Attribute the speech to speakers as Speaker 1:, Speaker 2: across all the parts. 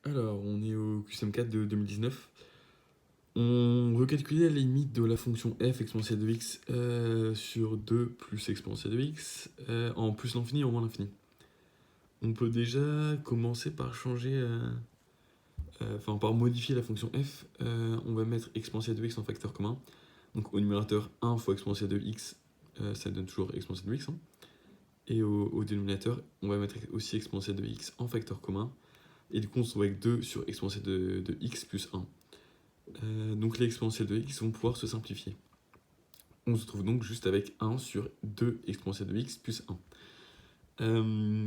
Speaker 1: Alors, on est au QCM4 de 2019. On veut calculer la limite de la fonction f exponentielle de x sur 2 plus exponentielle de x en plus l'infini et en moins l'infini. On peut déjà commencer par changer, enfin par modifier la fonction f. On va mettre exponentielle de x en facteur commun. Donc au numérateur 1 fois exponentielle de x, ça donne toujours exponentielle de x. Hein. Et au dénominateur, on va mettre aussi exponentielle de x en facteur commun. Et du coup, on se trouve avec 2 sur exponentielle de x plus 1. Donc les exponentielles de x vont pouvoir se simplifier. On se trouve donc juste avec 1 sur 2 exponentielles de x plus 1.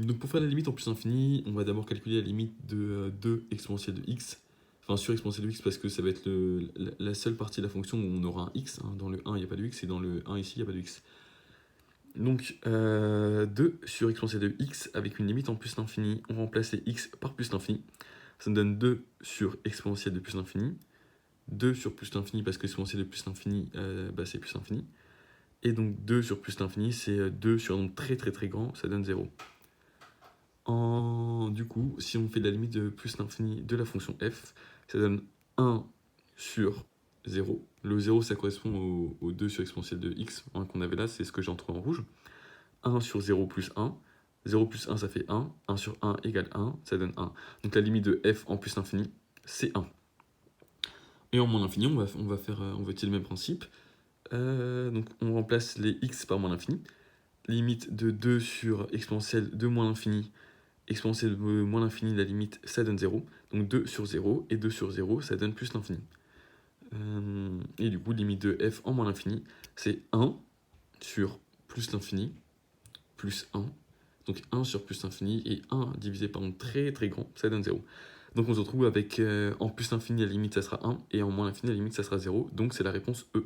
Speaker 1: Donc pour faire la limite en plus infini, on va d'abord calculer la limite de 2 exponentielles de x, enfin sur exponentielle de x parce que ça va être la seule partie de la fonction où on aura un x. Hein. Dans le 1, il n'y a pas de x, et dans le 1 ici, il n'y a pas de x. Donc 2 sur exponentielle de x avec une limite en plus l'infini, on remplace les x par plus l'infini. Ça nous donne 2 sur exponentielle de plus l'infini. 2 sur plus l'infini parce que l'exponentielle de plus l'infini, c'est plus l'infini. Et donc 2 sur plus l'infini, c'est 2 sur un nombre très très très grand, ça donne 0. Du coup, si on fait la limite de plus l'infini de la fonction f, ça donne 1 sur 0. Le 0, ça correspond au 2 sur exponentielle de x qu'on avait là, c'est ce que j'ai entre en rouge. 1 sur 0 plus 1. 0 plus 1, ça fait 1. 1 sur 1 égale 1, ça donne 1. Donc la limite de f en plus l'infini, c'est 1. Et en moins l'infini, on va utiliser le même principe. Donc on remplace les x par moins l'infini. Limite de 2 sur exponentielle de moins l'infini. Exponentielle de moins l'infini, la limite, ça donne 0. Donc 2 sur 0, et 2 sur 0, ça donne plus l'infini. Et du coup, limite de f en moins l'infini, c'est 1 sur plus l'infini, plus 1. Donc 1 sur plus l'infini, et 1 divisé par un très très grand, ça donne 0. Donc on se retrouve avec en plus l'infini, la limite, ça sera 1, et en moins l'infini, la limite, ça sera 0. Donc c'est la réponse E.